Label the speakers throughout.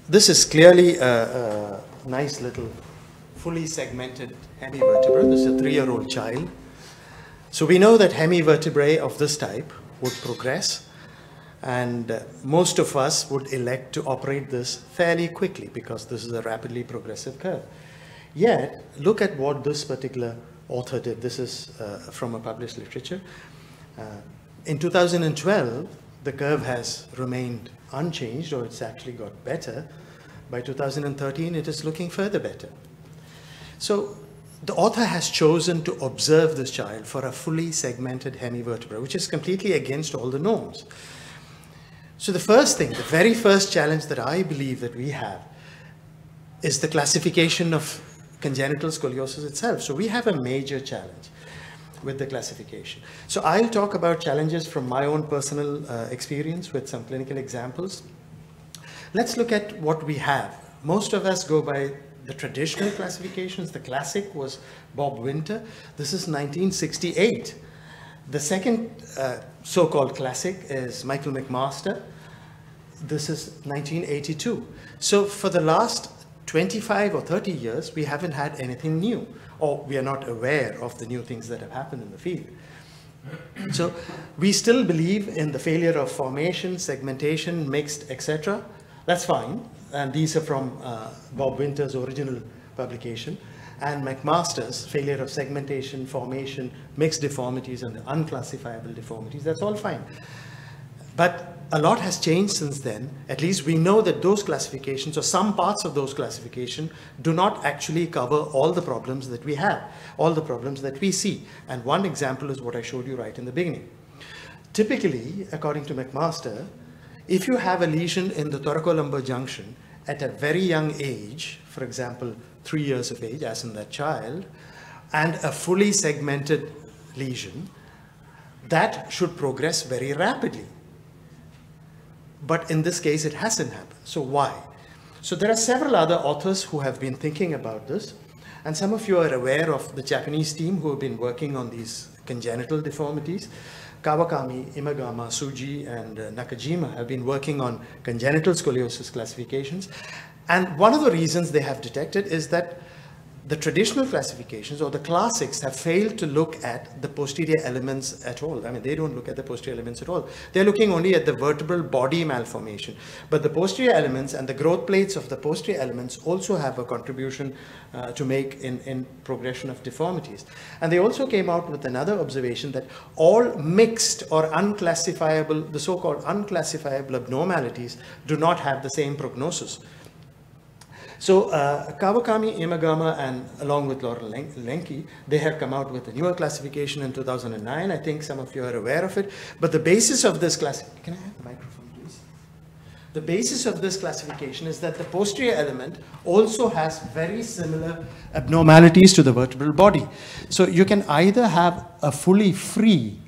Speaker 1: this is clearly a nice little fully segmented hemivertebra. This is a 3-year-old child. So we know that hemivertebrae of this type would progress, and most of us would elect to operate this fairly quickly because this is a rapidly progressive curve. Yet, look at what this particular author did. This is from a published literature. In 2012, the curve has remained unchanged, or it's actually got better. By 2013, it is looking further better. So the author has chosen to observe this child for a fully segmented hemivertebra, which is completely against all the norms. So the first thing, the very first challenge that I believe that we have is the classification of congenital scoliosis itself. So we have a major challenge with the classification. So I'll talk about challenges from my own personal experience with some clinical examples. Let's look at what we have. Most of us go by the traditional classifications. The classic was Bob Winter. This is 1968. The second so-called classic is Michael McMaster. This is 1982. So for the last 25 or 30 years, we haven't had anything new, or we are not aware of the new things that have happened in the field. So we still believe in the failure of formation, segmentation, mixed, etc. That's fine. And these are from Bob Winter's original publication, and McMaster's failure of segmentation, formation, mixed deformities, and the unclassifiable deformities. That's all fine. But a lot has changed since then. At least we know that those classifications, or some parts of those classifications, do not actually cover all the problems that we have, all the problems that we see. And one example is what I showed you right in the beginning. Typically, according to McMaster, if you have a lesion in the thoracolumbar junction at a very young age, for example, 3 years of age, as in that child, and a fully segmented lesion, that should progress very rapidly. But in this case, it hasn't happened. So why? So there are several other authors who have been thinking about this. And some of you are aware of the Japanese team who have been working on these congenital deformities. Kawakami, Imagama, Tsuji, and Nakajima have been working on congenital scoliosis classifications. And one of the reasons they have detected is that the traditional classifications, or the classics, have failed to look at the posterior elements at all. I mean, they don't look at the posterior elements at all. They're looking only at the vertebral body malformation. But the posterior elements and the growth plates of the posterior elements also have a contribution to make in progression of deformities. And they also came out with another observation that all mixed or unclassifiable, the so-called unclassifiable abnormalities, do not have the same prognosis. So Kawakami, Imagama, and along with Laurel Lenke, they have come out with a newer classification in 2009. I think some of you are aware of it. But the basis of this classification, can I have the microphone, please? The basis of this classification is that the posterior element also has very similar abnormalities to the vertebral body. So you can either have a fully free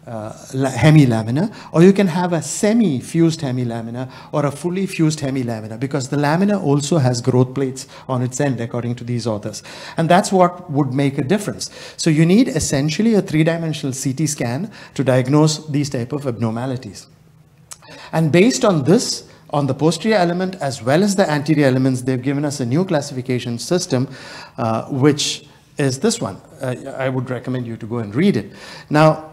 Speaker 1: hemilamina, or you can have a semi-fused hemilamina or a fully fused hemilamina, because the lamina also has growth plates on its end, according to these authors. And that's what would make a difference. So you need essentially a 3-dimensional CT scan to diagnose these type of abnormalities. And based on this, on the posterior element as well as the anterior elements, they've given us a new classification system, which is this one. I would recommend you to go and read it. Now,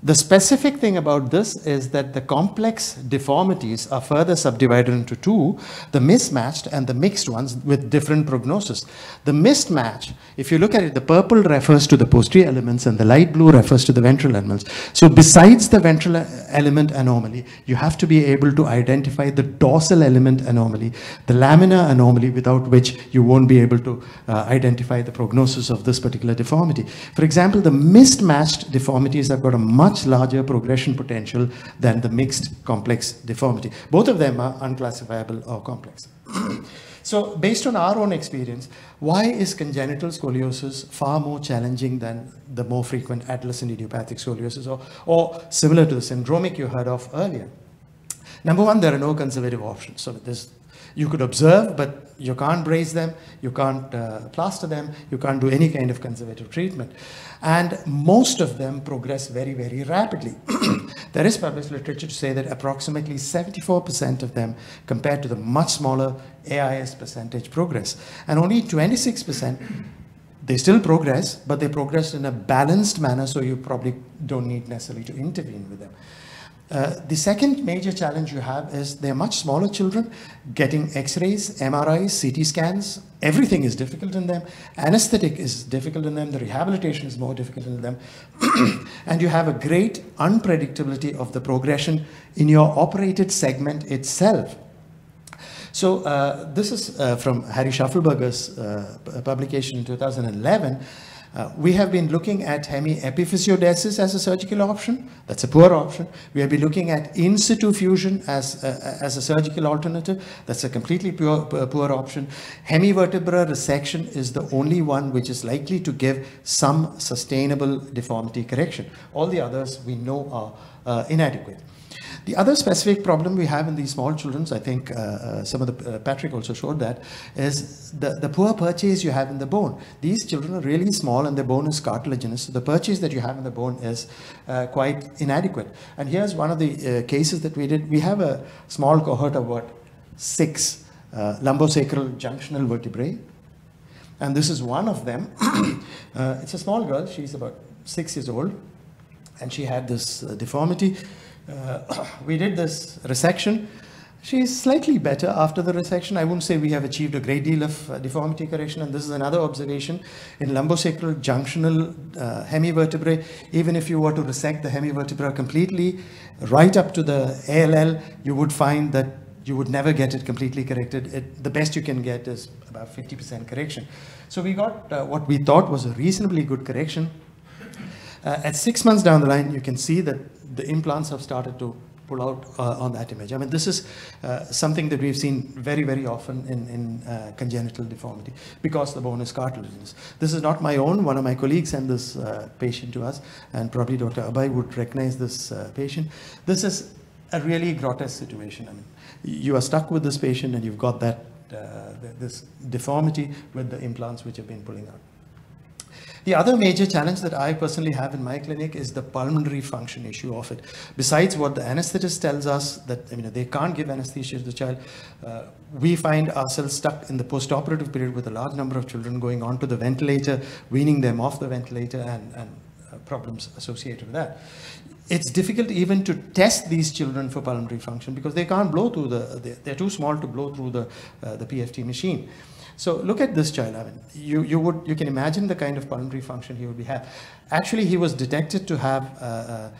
Speaker 1: the specific thing about this is that the complex deformities are further subdivided into two, the mismatched and the mixed ones with different prognosis. The mismatch, if you look at it, the purple refers to the posterior elements and the light blue refers to the ventral elements. So besides the ventral element anomaly, you have to be able to identify the dorsal element anomaly, the lamina anomaly, without which you won't be able to identify the prognosis of this particular deformity. For example, the mismatched deformities have got a much larger progression potential than the mixed complex deformity. Both of them are unclassifiable or complex. So based on our own experience, why is congenital scoliosis far more challenging than the more frequent adolescent idiopathic scoliosis, or similar to the syndromic you heard of earlier? Number one, there are no conservative options. So you could observe, but you can't brace them, you can't plaster them, you can't do any kind of conservative treatment. And most of them progress very, very rapidly. there is published literature to say that approximately 74% of them, compared to the much smaller AIS percentage, progress. And only 26%, they still progress, but they progress in a balanced manner, so you probably don't need necessarily to intervene with them. The second major challenge you have is they're much smaller children. Getting X-rays, MRIs, CT scans, everything is difficult in them. Anesthetic is difficult in them. The rehabilitation is more difficult in them. And you have a great unpredictability of the progression in your operated segment itself. So this is from Harry Schaffelberger's publication in 2011. We have been looking at hemiepiphysiodesis as a surgical option. That's a poor option. We have been looking at in situ fusion as a surgical alternative. That's a completely poor option. Hemivertebral resection is the only one which is likely to give some sustainable deformity correction. All the others we know are inadequate. The other specific problem we have in these small children, I think Patrick also showed that, is the poor purchase you have in the bone. These children are really small and their bone is cartilaginous, so the purchase that you have in the bone is quite inadequate. And here's one of the cases that we did. We have a small cohort of 6 lumbosacral junctional vertebrae, and this is one of them. It's a small girl, she's about 6 years old, and she had this deformity. We did this resection. She's slightly better after the resection. I wouldn't say we have achieved a great deal of deformity correction, and this is another observation. In lumbosacral junctional hemivertebrae, even if you were to resect the hemivertebra completely, right up to the ALL, you would find that you would never get it completely corrected. The best you can get is about 50% correction. So we got what we thought was a reasonably good correction. At 6 months down the line, you can see that the implants have started to pull out on that image. I mean, this is something that we've seen very, very often in congenital deformity because the bone is cartilaginous. This is not my own. One of my colleagues sent this patient to us, and probably Dr. Abhay would recognize this patient. This is a really grotesque situation. I mean, you are stuck with this patient and you've got that this deformity with the implants which have been pulling out. The other major challenge that I personally have in my clinic is the pulmonary function issue of it. Besides what the anesthetist tells us that they can't give anesthesia to the child, we find ourselves stuck in the post-operative period with a large number of children going onto the ventilator, weaning them off the ventilator, and problems associated with that. It's difficult even to test these children for pulmonary function because they can't blow through they're too small to blow through the PFT machine. So look at this child. I mean, you can imagine the kind of pulmonary function he would have. Actually, he was detected to have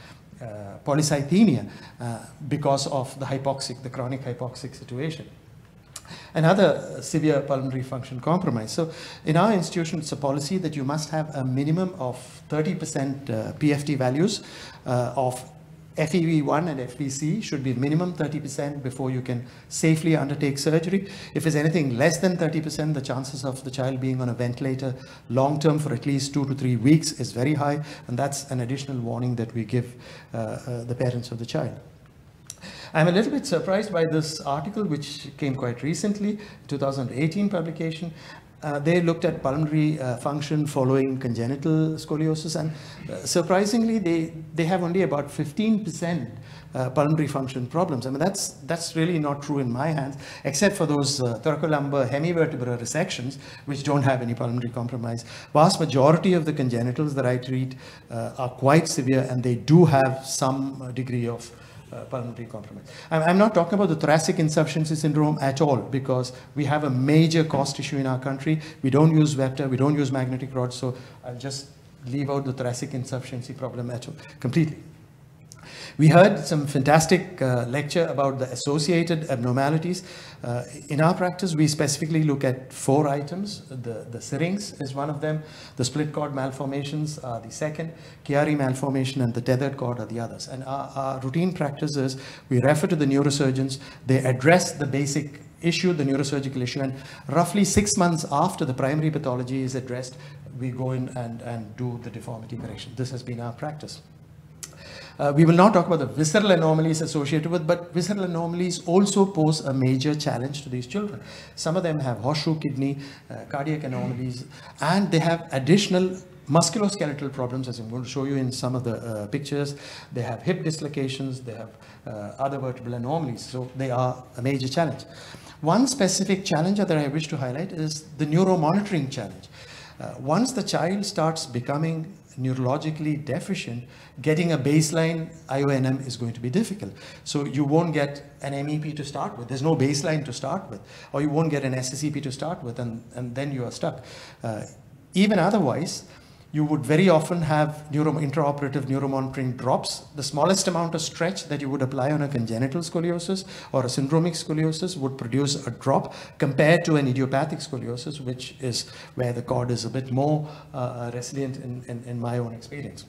Speaker 1: polycythemia because of the chronic hypoxic situation. Another severe pulmonary function compromise. So in our institution, it's a policy that you must have a minimum of 30% PFT values of FEV1 and FVC should be minimum 30% before you can safely undertake surgery. If there's anything less than 30%, the chances of the child being on a ventilator long-term for at least 2 to 3 weeks is very high, and that's an additional warning that we give the parents of the child. I'm a little bit surprised by this article, which came quite recently, 2018 publication. They looked at pulmonary function following congenital scoliosis, and surprisingly, they have only about 15% pulmonary function problems. I mean, that's really not true in my hands, except for those thoracolumbar hemivertebral resections, which don't have any pulmonary compromise. Vast majority of the congenitals that I treat are quite severe, and they do have some degree of pulmonary compromise. I'm not talking about the thoracic insufficiency syndrome at all, because we have a major cost issue in our country. We don't use Vector, we don't use magnetic rods, so I'll just leave out the thoracic insufficiency problem at all, completely. We heard some fantastic lecture about the associated abnormalities. In our practice, we specifically look at 4 items. The syrinx is one of them. The split cord malformations are the second. Chiari malformation and the tethered cord are the others. And our routine practice is we refer to the neurosurgeons. They address the basic issue, the neurosurgical issue, and roughly 6 months after the primary pathology is addressed, we go in and do the deformity correction. This has been our practice. We will now talk about the visceral anomalies associated with, but visceral anomalies also pose a major challenge to these children. Some of them have horseshoe kidney, cardiac anomalies, and they have additional musculoskeletal problems, as I'm going to show you in some of the pictures. They have hip dislocations, they have other vertebral anomalies, so they are a major challenge. One specific challenge that I wish to highlight is the neuromonitoring challenge. Once the child starts becoming neurologically deficient, getting a baseline IONM is going to be difficult. So you won't get an MEP to start with. There's no baseline to start with, or you won't get an SSEP to start with, and then you are stuck. Even otherwise, you would very often have intraoperative neuromonitoring drops. The smallest amount of stretch that you would apply on a congenital scoliosis or a syndromic scoliosis would produce a drop compared to an idiopathic scoliosis, which is where the cord is a bit more resilient in my own experience.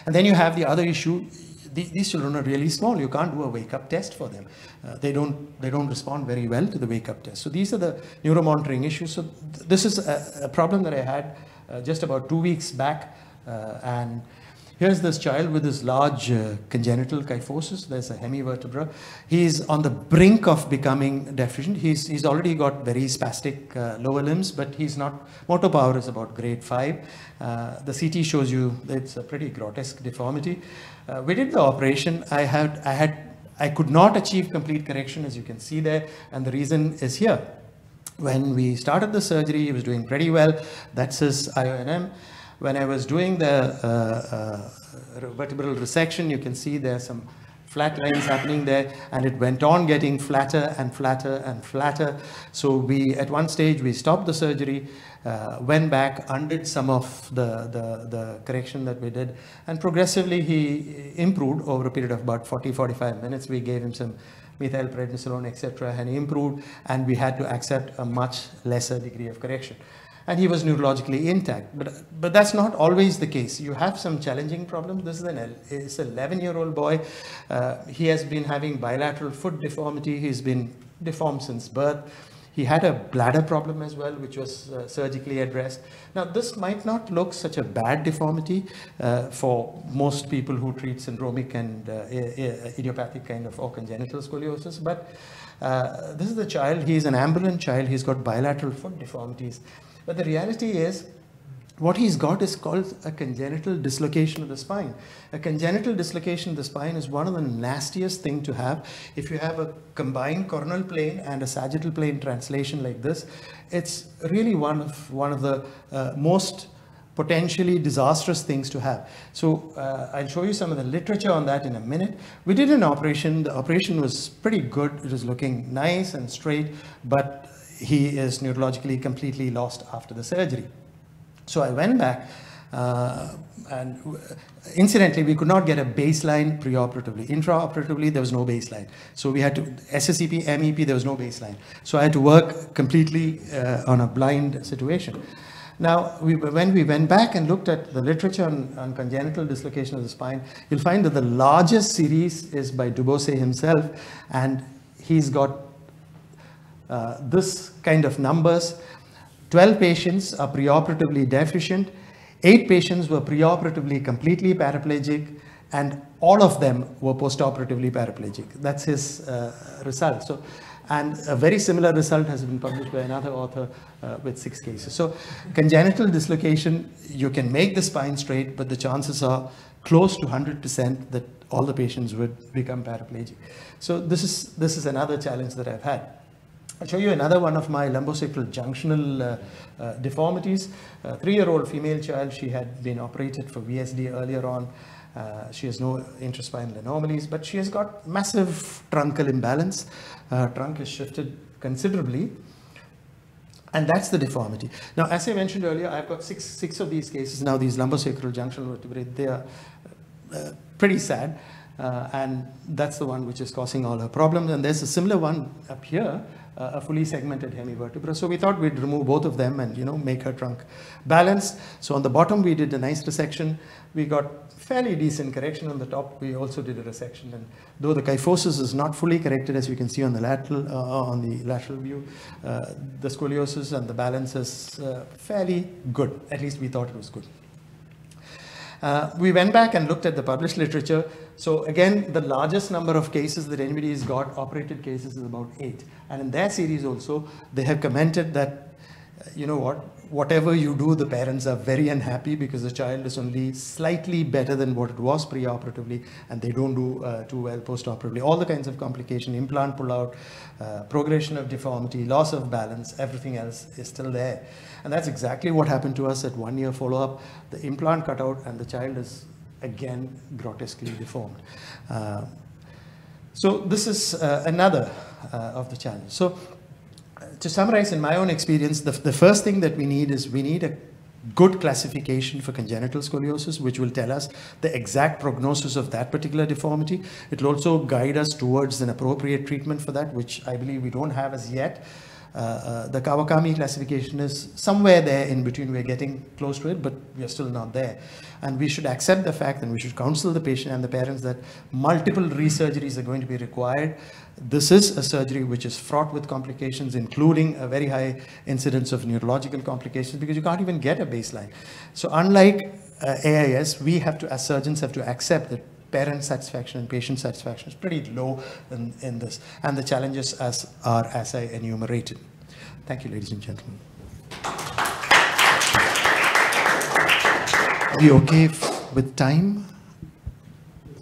Speaker 1: And then you have the other issue. These children are really small. You can't do a wake-up test for them. They don't respond very well to the wake-up test. So these are the neuromonitoring issues. So this is a problem that I had just about 2 weeks back, and here's this child with this large congenital kyphosis. There's a hemivertebra. He's on the brink of becoming deficient. He's already got very spastic lower limbs, but he's not. Motor power is about grade 5. The CT shows you it's a pretty grotesque deformity. We did the operation. I could not achieve complete correction, as you can see there, and the reason is here. When we started the surgery, he was doing pretty well. That's his IONM. When I was doing the vertebral resection, you can see there's some flat lines happening there, and it went on getting flatter and flatter and flatter. So at one stage, we stopped the surgery, went back, undid some of the correction that we did, and progressively he improved over a period of about 40-45 minutes. We gave him some methylprednisolone, etc., and he improved, and we had to accept a much lesser degree of correction. And he was neurologically intact, but that's not always the case. You have some challenging problems. This is an 11-year-old boy. He has been having bilateral foot deformity. He's been deformed since birth. He had a bladder problem as well, which was surgically addressed. Now, this might not look such a bad deformity for most people who treat syndromic and idiopathic kind of or congenital scoliosis, but this is the child. He's an ambulant child. He's got bilateral foot deformities. But the reality is, what he's got is called a congenital dislocation of the spine. A congenital dislocation of the spine is one of the nastiest things to have. If you have a combined coronal plane and a sagittal plane translation like this, it's really one of the most potentially disastrous things to have. So I'll show you some of the literature on that in a minute. We did an operation. The operation was pretty good. It was looking nice and straight, but he is neurologically completely lost after the surgery. So I went back, and incidentally, we could not get a baseline preoperatively. Intraoperatively, there was no baseline. So we had to, SSEP, MEP, there was no baseline. So I had to work completely on a blind situation. Now, when we went back and looked at the literature on congenital dislocation of the spine, you'll find that the largest series is by Duboce himself, and he's got this kind of numbers. 12 patients are preoperatively deficient, 8 patients were preoperatively completely paraplegic, and all of them were postoperatively paraplegic. That's his result. So, and a very similar result has been published by another author with 6 cases. So congenital dislocation, you can make the spine straight, but the chances are close to 100% that all the patients would become paraplegic. So this is another challenge that I've had. I'll show you another one of my lumbosacral junctional deformities. A 3-year-old female child. She had been operated for VSD earlier on. She has no intraspinal anomalies, but she has got massive truncal imbalance. Trunk is shifted considerably, and that's the deformity. Now, as I mentioned earlier, I've got six of these cases now. These lumbosacral junctional vertebrae, they are pretty sad. And that's the one which is causing all her problems. And there's a similar one up here, a fully segmented hemivertebra. So we thought we'd remove both of them and, make her trunk balanced. So on the bottom, we did a nice resection. We got fairly decent correction. On the top, we also did a resection. And though the kyphosis is not fully corrected, as you can see on the lateral view, the scoliosis and the balance is fairly good. At least we thought it was good. We went back and looked at the published literature. So again, the largest number of cases that anybody has got, operated cases, is about 8. And in their series also, they have commented that you know what, whatever you do, the parents are very unhappy because the child is only slightly better than what it was pre-operatively, and they don't do too well post-operatively. All the kinds of complication, implant pull-out, progression of deformity, loss of balance, everything else is still there. And that's exactly what happened to us at 1 year follow-up. The implant cut out and the child is again grotesquely deformed. So this is another of the challenges. So to summarize, in my own experience, the first thing that we need is we need a good classification for congenital scoliosis, which will tell us the exact prognosis of that particular deformity. It will also guide us towards an appropriate treatment for that, which I believe we don't have as yet. The Kawakami classification is somewhere there in between. We're getting close to it, but we're still not there. And we should accept the fact, and we should counsel the patient and the parents, that multiple resurgeries are going to be required. This is a surgery which is fraught with complications, including a very high incidence of neurological complications, because you can't even get a baseline. So unlike AIS, we have to, as surgeons, have to accept that parent satisfaction and patient satisfaction is pretty low in this, and the challenges are as I enumerated. Thank you, ladies and gentlemen. Are we okay with time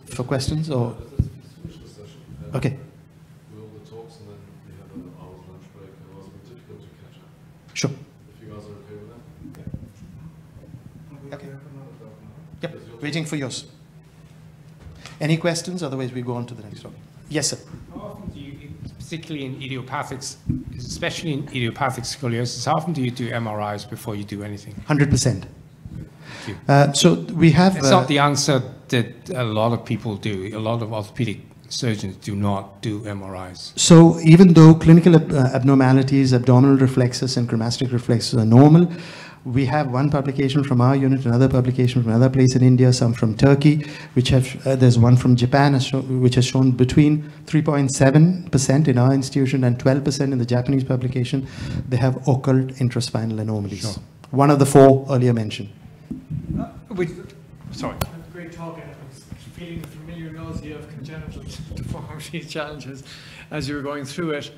Speaker 1: for questions, or? Okay.
Speaker 2: With all the talks, and then we have an hour's lunch break, and it was a bit difficult to catch up.
Speaker 1: Sure.
Speaker 2: If you guys are okay with that?
Speaker 1: Okay. Yep, waiting for yours. Any questions? Otherwise, we go on to the next topic. Yes, sir.
Speaker 3: How often do you, particularly in idiopathics, especially in idiopathic scoliosis, how often do you do MRIs before you do anything?
Speaker 1: 100%. So we have...
Speaker 3: It's not the answer that a lot of people do. A lot of orthopedic surgeons do not do MRIs.
Speaker 1: So even though clinical abnormalities, abdominal reflexes and cremasteric reflexes are normal, we have one publication from our unit, another publication from another place in India, some from Turkey, which have, there's one from Japan, which has shown between 3.7% in our institution and 12% in the Japanese publication, they have occult intraspinal anomalies. Sure. One of the 4 earlier mentioned.
Speaker 3: Sorry.
Speaker 4: Great talk, and I was feeling the familiar nausea of congenital deformity challenges as you were going through it.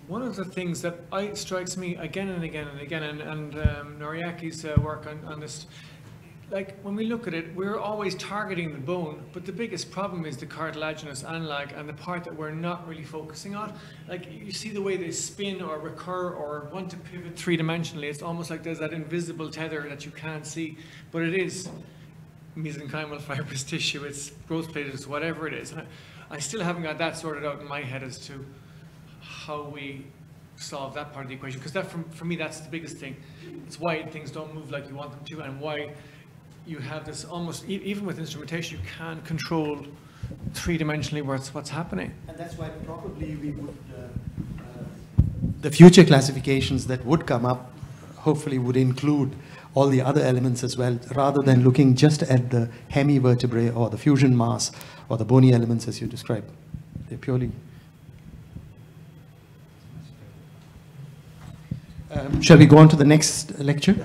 Speaker 4: One of the things that strikes me again and again and again, and Noriaki's work on this, like when we look at it, we're always targeting the bone, but the biggest problem is the cartilaginous analog and the part that we're not really focusing on. Like you see the way they spin or recur or want to pivot three-dimensionally, it's almost like there's that invisible tether that you can't see, but it is mesenchymal fibrous tissue, it's growth plate, it's whatever it is. And I still haven't got that sorted out in my head as to how we solve that part of the equation, because that, for me, that's the biggest thing. It's why things don't move like you want them to, and why you have this almost, even with instrumentation, you can't control three-dimensionally what's happening.
Speaker 1: And that's why probably we would, the future classifications that would come up, hopefully would include all the other elements as well, rather than looking just at the hemivertebrae or the fusion mass or the bony elements as you described. They're purely... shall we go on to the next lecture?